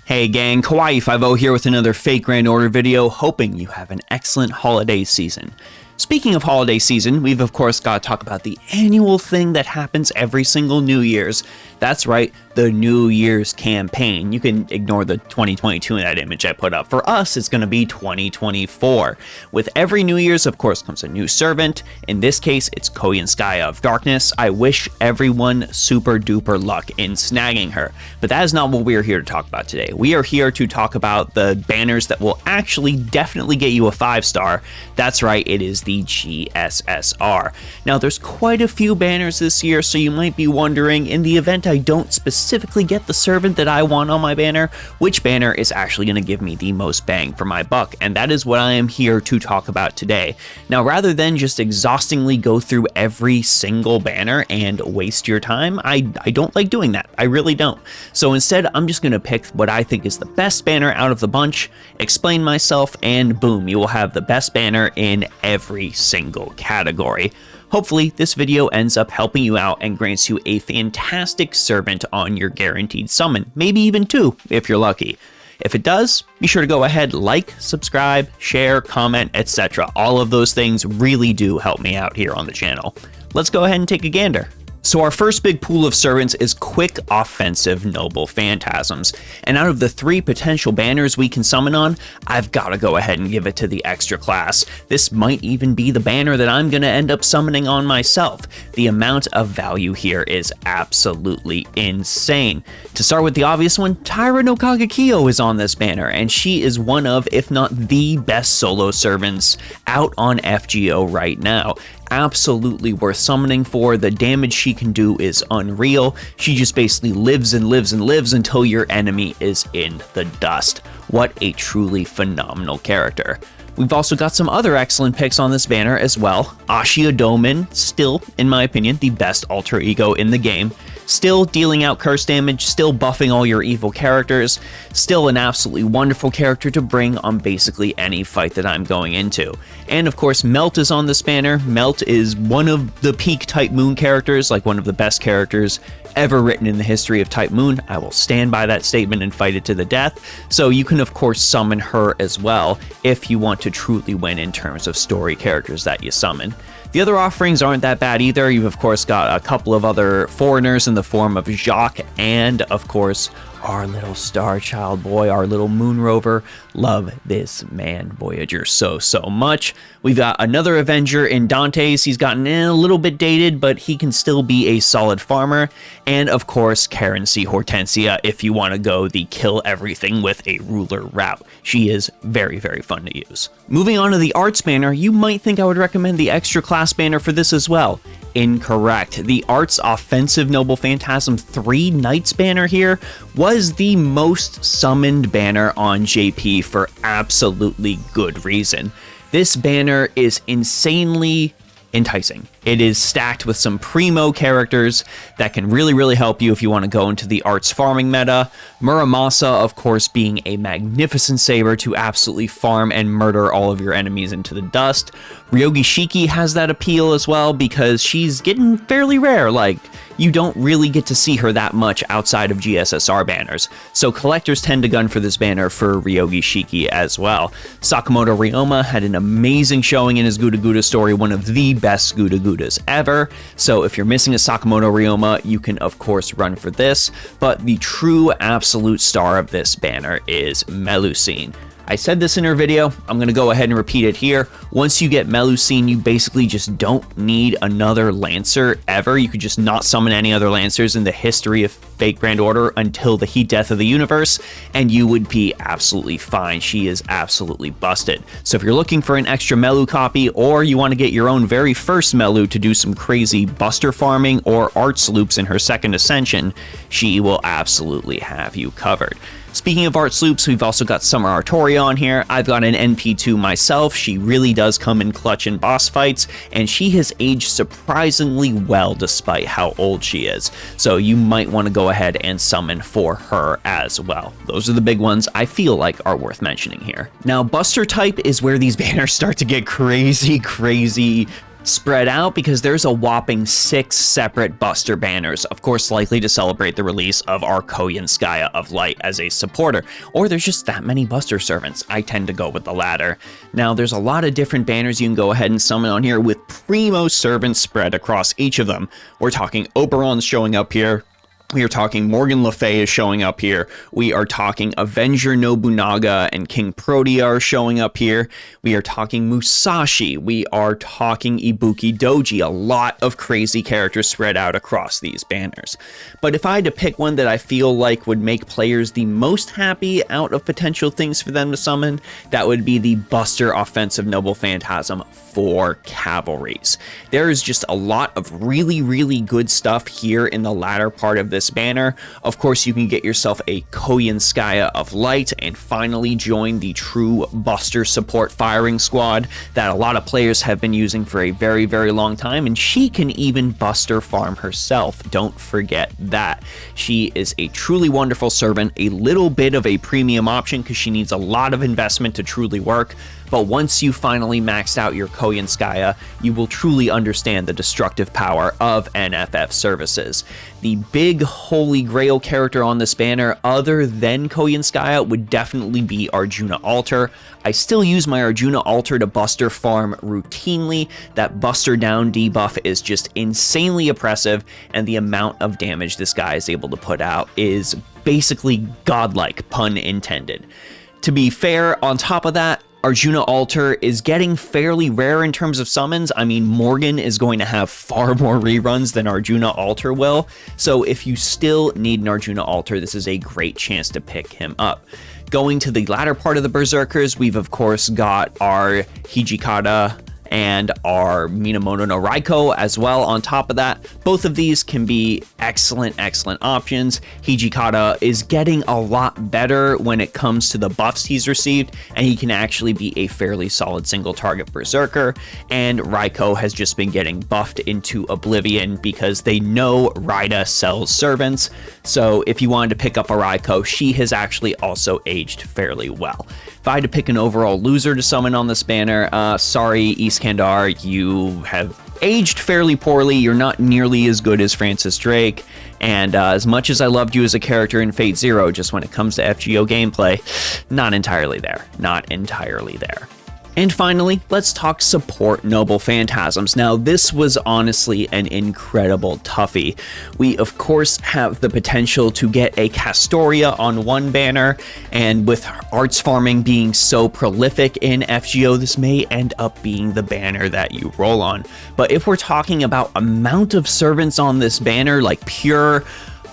Hey gang, Kawaii50 here with another Fake Grand Order video, hoping you have an excellent holiday season. Speaking of holiday season, we've of course got to talk about the annual thing that happens every single New Year's. That's right, the New Year's campaign. You can ignore the 2022 in that image I put up. For us, it's going to be 2024. With every New Year's, of course, comes a new servant. In this case, it's Koyanskaya of Darkness. I wish everyone super duper luck in snagging her. But that is not what we are here to talk about today. We are here to talk about the banners that will actually definitely get you a 5-star. That's right, it is the GSSR. Now, there's quite a few banners this year, so you might be wondering, in the event I don't specifically get the servant that I want on my banner, which banner is actually going to give me the most bang for my buck? And that is what I am here to talk about today. Now, rather than just exhaustingly go through every single banner and waste your time, I don't like doing that. I really don't. So instead, I'm just going to pick what I think is the best banner out of the bunch, explain myself, and boom, you will have the best banner in every single category. Hopefully, this video ends up helping you out and grants you a fantastic servant on your guaranteed summon, maybe even 2 if you're lucky. If it does, be sure to go ahead, like, subscribe, share, comment, etc. All of those things really do help me out here on the channel. Let's go ahead and take a gander. So our first big pool of servants is quick offensive noble phantasms, and out of the 3 potential banners we can summon on, I've got to go ahead and give it to the extra class. This might even be the banner that I'm going to end up summoning on myself. The amount of value here is absolutely insane. To start with the obvious one, Taira no Kagekyo is on this banner, and she is one of, if not the best solo servants out on FGO right now. Absolutely worth summoning for. The damage she can do is unreal. She just basically lives and lives and lives until your enemy is in the dust. What a truly phenomenal character. We've also got some other excellent picks on this banner as well. Ashia Domin, still, in my opinion, the best alter ego in the game. Still dealing out curse damage, still buffing all your evil characters, still an absolutely wonderful character to bring on basically any fight that I'm going into. And of course, Melt is on this banner. Melt is one of the peak Type Moon characters, like one of the best characters ever written in the history of Type Moon. I will stand by that statement and fight it to the death. So you can of course summon her as well if you want to truly win in terms of story characters that you summon. The other offerings aren't that bad either. You've of course got a couple of other foreigners in the form of Jacques and of course our little star child boy, our little moon rover. Love this man, Voyager, so much. We've got another Avenger in Dante's. He's gotten a little bit dated, but he can still be a solid farmer. And of course, Karen C. Hortensia, if you want to go the kill everything with a ruler route. She is very, very fun to use. Moving on to the arts banner, you might think I would recommend the extra class banner for this as well. Incorrect. The Arts Offensive Noble Phantasm 3 Knights banner here was the most summoned banner on JP for absolutely good reason. This banner is insanely enticing. It is stacked with some primo characters that can really help you if you want to go into the arts farming meta. Muramasa, of course, being a magnificent saber to absolutely farm and murder all of your enemies into the dust. Ryogi Shiki has that appeal as well because she's getting fairly rare. Like, you don't really get to see her that much outside of GSSR banners. So collectors tend to gun for this banner for Ryogi Shiki as well. Sakamoto Ryoma had an amazing showing in his Guda Guda story, one of the best Guda Gudas ever. So if you're missing a Sakamoto Ryoma, you can of course run for this. But the true absolute star of this banner is Melusine. I said this in her video, I'm going to go ahead and repeat it here. Once you get Melusine, you basically just don't need another Lancer ever. You could just not summon any other Lancers in the history of Fake Grand Order until the heat death of the universe, and you would be absolutely fine. She is absolutely busted. So if you're looking for an extra Melu copy, or you want to get your own very first Melu to do some crazy buster farming or arts loops in her second ascension, she will absolutely have you covered. Speaking of art loops, we've also got Summer Artoria on here. I've got an NP2 myself. She really does come in clutch in boss fights, and she has aged surprisingly well despite how old she is. So you might want to go ahead and summon for her as well. Those are the big ones I feel like are worth mentioning here. Now, Buster type is where these banners start to get crazy spread out because there's a whopping 6 separate Buster banners, of course likely to celebrate the release of our Koyanskaya of Light as a supporter, or there's just that many Buster servants. I tend to go with the latter. Now there's a lot of different banners you can go ahead and summon on here with primo servants spread across each of them. We're talking Oberon's showing up here. We are talking Morgan Le Fay is showing up here. We are talking Avenger Nobunaga and King Protea are showing up here. We are talking Musashi. We are talking Ibuki Doji. A lot of crazy characters spread out across these banners. But if I had to pick one that I feel like would make players the most happy out of potential things for them to summon, that would be the Buster Offensive Noble Phantasm for Cavalries. There is just a lot of really good stuff here in the latter part of this banner. Of course, you can get yourself a Koyanskaya of Light and finally join the true Buster support firing squad that a lot of players have been using for a very long time, and she can even Buster farm herself. Don't forget that. She is a truly wonderful servant, a little bit of a premium option because she needs a lot of investment to truly work. But once you finally maxed out your Koyanskaya, you will truly understand the destructive power of NFF services. The big holy grail character on this banner, other than Koyanskaya, would definitely be Arjuna Altar. I still use my Arjuna Altar to Buster farm routinely. That Buster down debuff is just insanely oppressive, and the amount of damage this guy is able to put out is basically godlike, pun intended. To be fair, on top of that, Arjuna Altar is getting fairly rare in terms of summons. I mean, Morgan is going to have far more reruns than Arjuna Altar will, so if you still need an Arjuna Altar, this is a great chance to pick him up. Going to the latter part of the Berserkers, we've of course got our Hijikata and our Minamoto no Raiko as well on top of that. Both of these can be excellent options. Hijikata is getting a lot better when it comes to the buffs he's received, and he can actually be a fairly solid single target Berserker, and Raiko has just been getting buffed into oblivion because they know Raida sells servants, so if you wanted to pick up a Raiko, she has actually also aged fairly well. If I had to pick an overall loser to summon on this banner, sorry Iskandar, you have aged fairly poorly. You're not nearly as good as Francis Drake, and as much as I loved you as a character in Fate Zero, just when it comes to FGO gameplay, not entirely there. And finally, let's talk support Noble Phantasms. Now, this was honestly an incredible toughie. We, of course, have the potential to get a Castoria on one banner, and with arts farming being so prolific in FGO, this may end up being the banner that you roll on. But if we're talking about amount of servants on this banner, like pure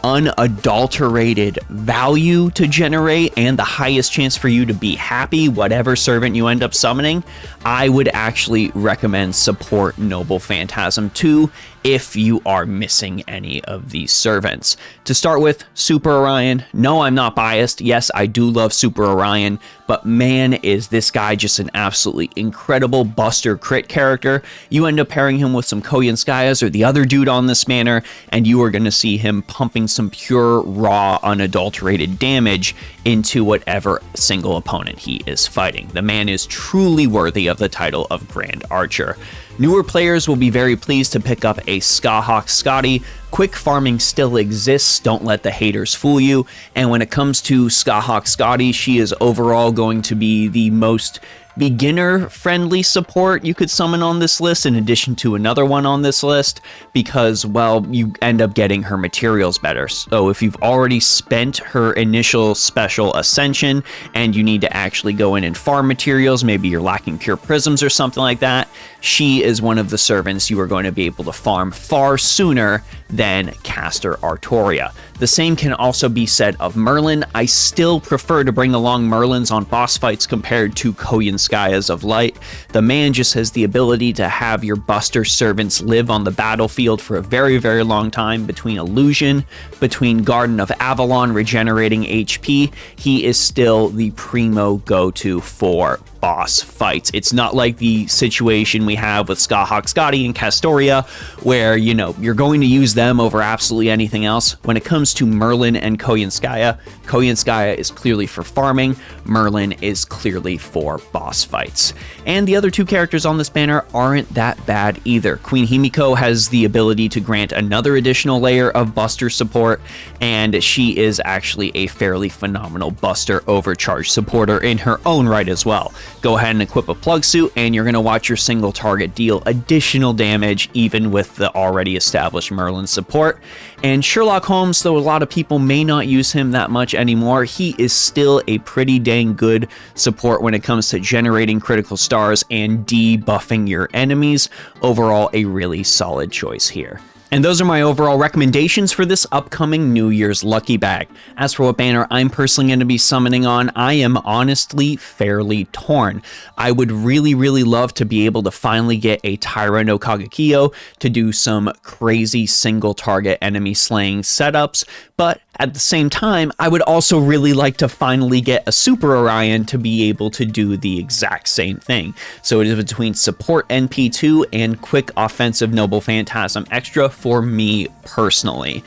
unadulterated value to generate and the highest chance for you to be happy whatever servant you end up summoning, I would actually recommend support Noble Phantasm 2 if you are missing any of these servants. To start with, Super Orion. No, I'm not biased. Yes, I do love Super Orion, but man, is this guy just an absolutely incredible Buster crit character. You end up pairing him with some Koyanskayas or the other dude on this banner, and you are going to see him pumping some pure, raw, unadulterated damage into whatever single opponent he is fighting. The man is truly worthy of the title of Grand Archer. Newer players will be very pleased to pick up a Skahawk Scotty. Quick farming still exists, don't let the haters fool you. And when it comes to Skahawk Scotty, she is overall going to be the most beginner-friendly support you could summon on this list, in addition to another one on this list, because, well, you end up getting her materials better. So if you've already spent her initial special ascension and you need to actually go in and farm materials, maybe you're lacking pure prisms or something like that, she is one of the servants you are going to be able to farm far sooner than Caster Artoria. The same can also be said of Merlin. I still prefer to bring along Merlins on boss fights compared to Koyanskayas of Light. The man just has the ability to have your Buster servants live on the battlefield for a very, very long time between Illusion, between Garden of Avalon regenerating HP. He is still the primo go-to for boss fights. It's not like the situation we have with Skahawk Scotty and Castoria, where, you know, you're going to use them over absolutely anything else. When it comes to Merlin and Koyanskaya is clearly for farming, Merlin is clearly for boss fights. And the other two characters on this banner aren't that bad either. Queen Himiko has the ability to grant another additional layer of Buster support, and she is actually a fairly phenomenal Buster overcharge supporter in her own right as well. Go ahead and equip a plug suit, and you're going to watch your single target deal additional damage even with the already established Merlin support. And Sherlock Holmes, though a lot of people may not use him that much anymore, he is still a pretty dang good support when it comes to generating critical stars and debuffing your enemies. Overall, a really solid choice here. And those are my overall recommendations for this upcoming New Year's Lucky Bag. As for what banner I'm personally going to be summoning on, I am honestly fairly torn. I would really love to be able to finally get a Taira no Kagekyo to do some crazy single target enemy slaying setups, but at the same time, I would also really like to finally get a Super Orion to be able to do the exact same thing. So it is between support NP2 and quick offensive Noble Phantasm Extra for me personally.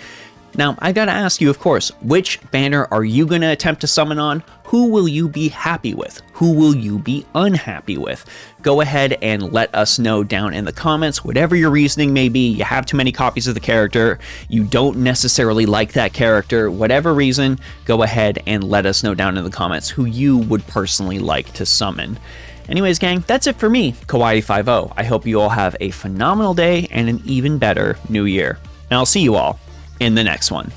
Now, I gotta ask you, of course, which banner are you gonna attempt to summon on? Who will you be happy with? Who will you be unhappy with? Go ahead and let us know down in the comments, whatever your reasoning may be. You have too many copies of the character, you don't necessarily like that character, whatever reason, go ahead and let us know down in the comments who you would personally like to summon. Anyways, gang, that's it for me, Kawaii50. I hope you all have a phenomenal day and an even better new year. And I'll see you all in the next one.